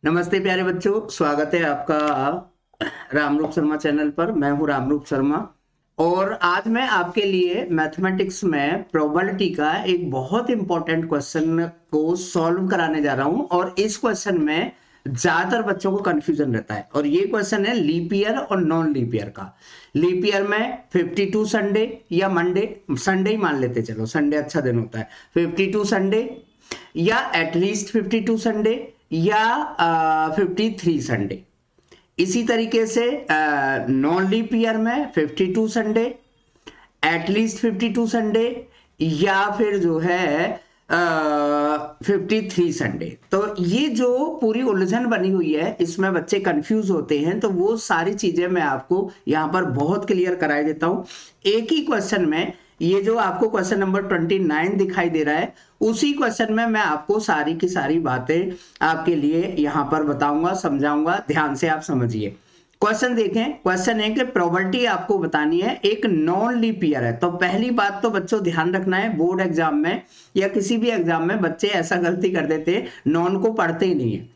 नमस्ते प्यारे बच्चों, स्वागत है आपका रामरूप शर्मा चैनल पर। मैं हूं रामरूप शर्मा और आज मैं आपके लिए मैथमेटिक्स में प्रोबेबिलिटी का एक बहुत इंपॉर्टेंट क्वेश्चन को सॉल्व कराने जा रहा हूं। और इस क्वेश्चन में ज्यादातर बच्चों को कंफ्यूजन रहता है और ये क्वेश्चन है लीप ईयर और नॉन लीप ईयर का। लीप ईयर में 52 संडे या मंडे, संडे ही मान लेते, चलो संडे अच्छा दिन होता है, 52 संडे या एटलीस्ट 52 संडे या 53 संडे। इसी तरीके से नॉन लीप ईयर में 52 संडे, एटलीस्ट 52 संडे या फिर जो है 53 संडे। तो ये जो पूरी उलझन बनी हुई है, इसमें बच्चे कंफ्यूज होते हैं, तो वो सारी चीजें मैं आपको यहाँ पर बहुत क्लियर कराई देता हूँ एक ही क्वेश्चन में। ये जो आपको क्वेश्चन नंबर 29 दिखाई दे रहा है, उसी क्वेश्चन में मैं आपको सारी की सारी बातें आपके लिए यहाँ पर बताऊंगा, समझाऊंगा। ध्यान से आप समझिए। क्वेश्चन देखें। क्वेश्चन है कि प्रोबेबिलिटी आपको बतानी है, एक नॉन लीप ईयर है। तो पहली बात तो बच्चों ध्यान रखना है, बोर्ड एग्जाम में या किसी भी एग्जाम में बच्चे ऐसा गलती कर देते हैं, नॉन को पढ़ते ही नहीं है।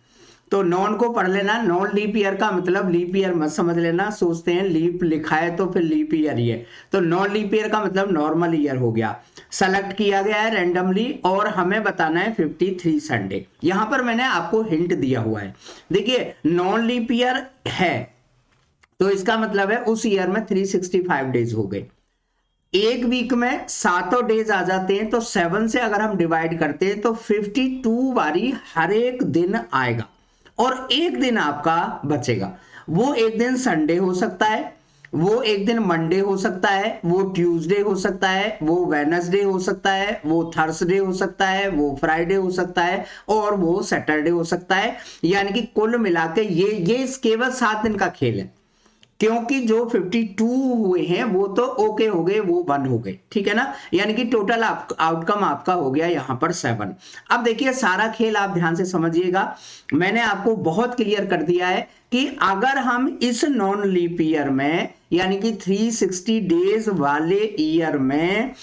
तो नॉन को पढ़ लेना। नॉन लीप ईयर का मतलब लीप ईयर मत समझ लेना, सोचते हैं लीप लिखा है तो फिर लीप ईयर ही है। तो नॉन लीप ईयर का मतलब नॉर्मल ईयर हो गया। सेलेक्ट किया गया है रैंडमली और हमें बताना है 53 संडे। यहां पर मैंने आपको हिंट दिया हुआ है। देखिए नॉन लीप ईयर है तो इसका मतलब है उस ईयर में 365 डेज हो गए। एक वीक में 7 डेज आ जाते हैं, तो 7 से अगर हम डिवाइड करते हैं तो 52 बारी हर एक दिन आएगा और एक दिन आपका बचेगा। वो एक दिन संडे हो सकता है, वो एक दिन मंडे हो सकता है, वो ट्यूसडे हो सकता है, वो वेडनेसडे हो सकता है, वो थर्सडे हो सकता है, वो फ्राइडे हो सकता है और वो सैटरडे हो सकता है। यानी कि कुल मिला के ये केवल 7 दिन का खेल है, क्योंकि जो 52 हुए हैं वो तो ओके हो गए, वो 1 हो गए, ठीक है ना। यानी कि टोटल आउटकम आपका हो गया यहाँ पर 7। अब देखिए सारा खेल आप ध्यान से समझिएगा। मैंने आपको बहुत क्लियर कर दिया है कि अगर हम इस नॉन लीप ईयर में यानी कि 360 डेज वाले ईयर में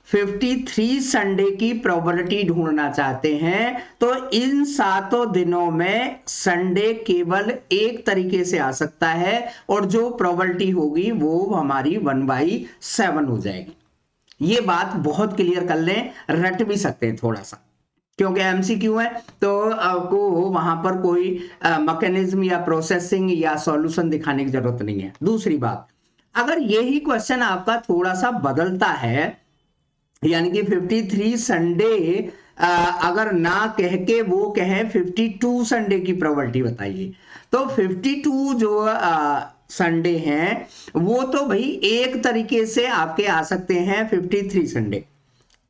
53 संडे की प्रोबेबिलिटी ढूंढना चाहते हैं, तो इन 7 दिनों में संडे केवल एक तरीके से आ सकता है और जो प्रोबेबिलिटी होगी वो हमारी 1/7 हो जाएगी। ये बात बहुत क्लियर कर लें, रट भी सकते हैं थोड़ा सा, क्योंकि एमसीक्यू है तो आपको वहां पर कोई मैकेनिज्म या प्रोसेसिंग या सॉल्यूशन दिखाने की जरूरत नहीं है। दूसरी बात, अगर यही क्वेश्चन आपका थोड़ा सा बदलता है, यानी कि 53 संडे अगर ना कह के वो कहे 52 संडे की प्रोबेबिलिटी बताइए, तो 52 जो संडे हैं वो तो भाई एक तरीके से आपके आ सकते हैं 53 संडे,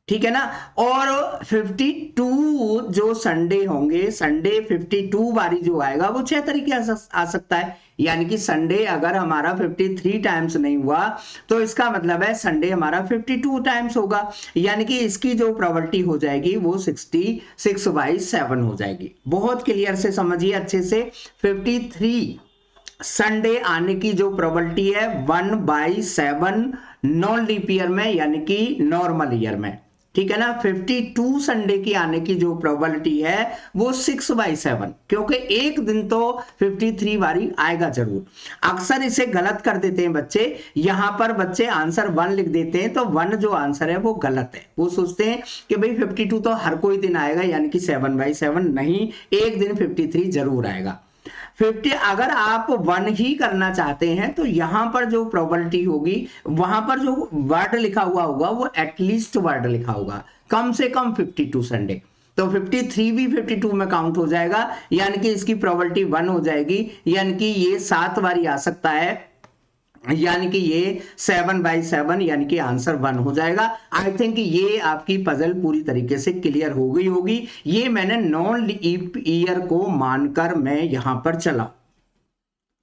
ठीक है ना। और 52 जो संडे होंगे, संडे 52 बारी जो आएगा वो 6 तरीके आ सकता है। यानी कि संडे अगर हमारा 53 टाइम्स नहीं हुआ तो इसका मतलब है संडे हमारा 52 टाइम्स होगा। यानी कि इसकी जो प्रोबेबिलिटी हो जाएगी वो 66/7 हो जाएगी। बहुत क्लियर से समझिए अच्छे से। 53 संडे आने की जो प्रोबेबिलिटी है 1/7 नॉन लीप ईयर में, यानी कि नॉर्मल ईयर में, ठीक है ना। 52 संडे की आने की जो प्रोबेबिलिटी है वो 6/7, क्योंकि एक दिन तो 53 बारी आएगा जरूर। अक्सर इसे गलत कर देते हैं बच्चे, यहां पर बच्चे आंसर 1 लिख देते हैं, तो 1 जो आंसर है वो गलत है। वो सोचते हैं कि भाई 52 तो हर कोई दिन आएगा, यानी कि 7/7 नहीं, एक दिन 53 जरूर आएगा। 50 अगर आप 1 ही करना चाहते हैं तो यहां पर जो प्रोबेबिलिटी होगी, वहां पर जो वर्ड लिखा हुआ होगा वो एटलीस्ट वर्ड लिखा होगा, कम से कम 52 संडे। तो 53 भी 52 में काउंट हो जाएगा, यानी कि इसकी प्रोबेबिलिटी 1 हो जाएगी। यानी कि ये 7 बारी आ सकता है, यानी कि ये 7/7, यानी कि आंसर 1 हो जाएगा। आई थिंक ये आपकी पजल पूरी तरीके से क्लियर हो गई होगी। ये मैंने नॉन लीप ईयर को मानकर मैं यहां पर चला,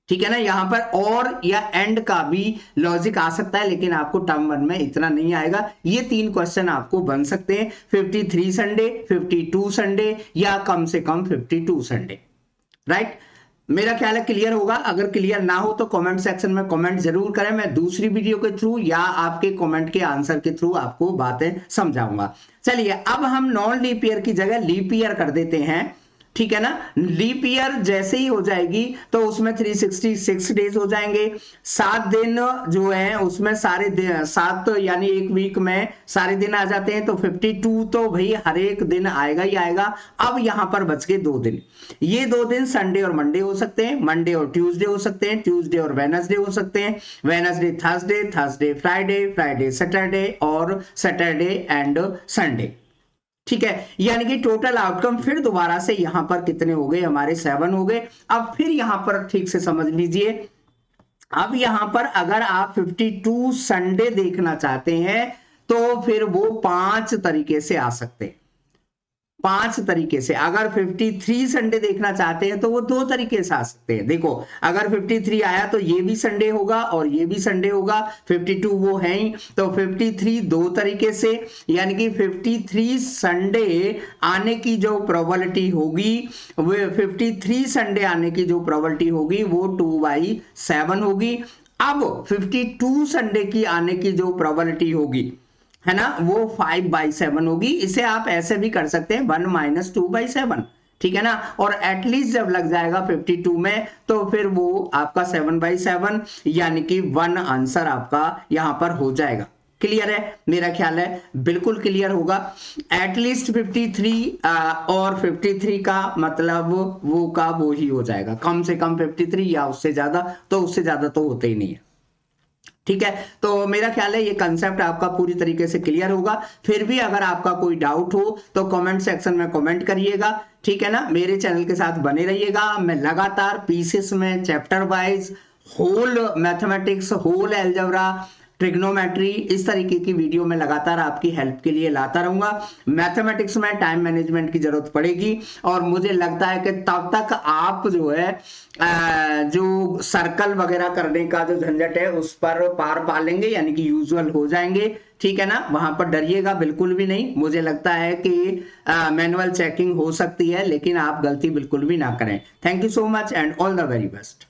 ठीक है ना। यहां पर और या एंड का भी लॉजिक आ सकता है, लेकिन आपको टर्म 1 में इतना नहीं आएगा। ये 3 क्वेश्चन आपको बन सकते हैं, 53 संडे, 52 संडे या कम से कम 52 संडे, राइट। मेरा ख्याल है क्लियर होगा। अगर क्लियर ना हो तो कमेंट सेक्शन में कमेंट जरूर करें, मैं दूसरी वीडियो के थ्रू या आपके कमेंट के आंसर के थ्रू आपको बातें समझाऊंगा। चलिए अब हम नॉन लीप ईयर की जगह लीप ईयर कर देते हैं। ठीक है ना। लीप ईयर जैसे ही हो जाएगी तो उसमें 366 डेज हो जाएंगे। 7 दिन जो है उसमें सारे दिन, 7 यानी एक वीक में सारे दिन आ जाते हैं, तो 52 तो भाई हर एक दिन आएगा ही आएगा। अब यहां पर बच गए 2 दिन। ये 2 दिन संडे और मंडे हो सकते हैं, मंडे और ट्यूसडे हो सकते हैं, ट्यूसडे और वेनसडे हो सकते हैं, Wednesday Thursday, Thursday Friday, Friday Saturday और सैटरडे एंड संडे। ठीक है, यानी कि टोटल आउटकम फिर दोबारा से यहां पर कितने हो गए हमारे 7 हो गए। अब फिर यहां पर ठीक से समझ लीजिए, अब यहां पर अगर आप 52 संडे देखना चाहते हैं तो फिर वो 5 तरीके से आ सकते हैं। 5 तरीके से। अगर 53 संडे देखना चाहते हैं तो वो 2 तरीके से आ सकते हैं। देखो, अगर 53 आया तो ये भी संडे होगा और ये भी संडे होगा, 52 वो है ही, तो 53 2 तरीके से, यानी कि 53 संडे आने की जो प्रोबेबिलिटी होगी, वो 53 संडे आने की जो प्रोबेबिलिटी होगी वो 2/7 होगी। अब 52 संडे की आने की जो प्रोबेबिलिटी होगी, है ना, वो 5/7 होगी। इसे आप ऐसे भी कर सकते हैं 1 - 2/7, ठीक है ना। और एटलीस्ट जब लग जाएगा 52 में तो फिर वो आपका 7/7, यानी कि 1 आंसर आपका यहां पर हो जाएगा। क्लियर है? मेरा ख्याल है बिल्कुल क्लियर होगा। एटलीस्ट 53 और 53 का मतलब वो का वो ही हो जाएगा, कम से कम 53 या उससे ज्यादा, तो उससे ज्यादा तो होते ही नहीं है। ठीक है, तो मेरा ख्याल है ये कंसेप्ट आपका पूरी तरीके से क्लियर होगा। फिर भी अगर आपका कोई डाउट हो तो कमेंट सेक्शन में कमेंट करिएगा, ठीक है ना। मेरे चैनल के साथ बने रहिएगा। मैं लगातार पीसेस में chapter wise whole mathematics, whole algebra, trigonometry, इस तरीके की वीडियो में लगातार आपकी हेल्प के लिए लाता रहूंगा। मैथमेटिक्स में टाइम मैनेजमेंट की जरूरत पड़ेगी और मुझे लगता है कि तब तक आप जो है जो सर्कल वगैरह करने का जो झंझट है उस पर पार पा लेंगे, यानी कि यूजुअल हो जाएंगे, ठीक है ना। वहां पर डरिएगा बिल्कुल भी नहीं। मुझे लगता है कि मैनुअल चेकिंग हो सकती है, लेकिन आप गलती बिल्कुल भी ना करें। Thank you so much and all the very best.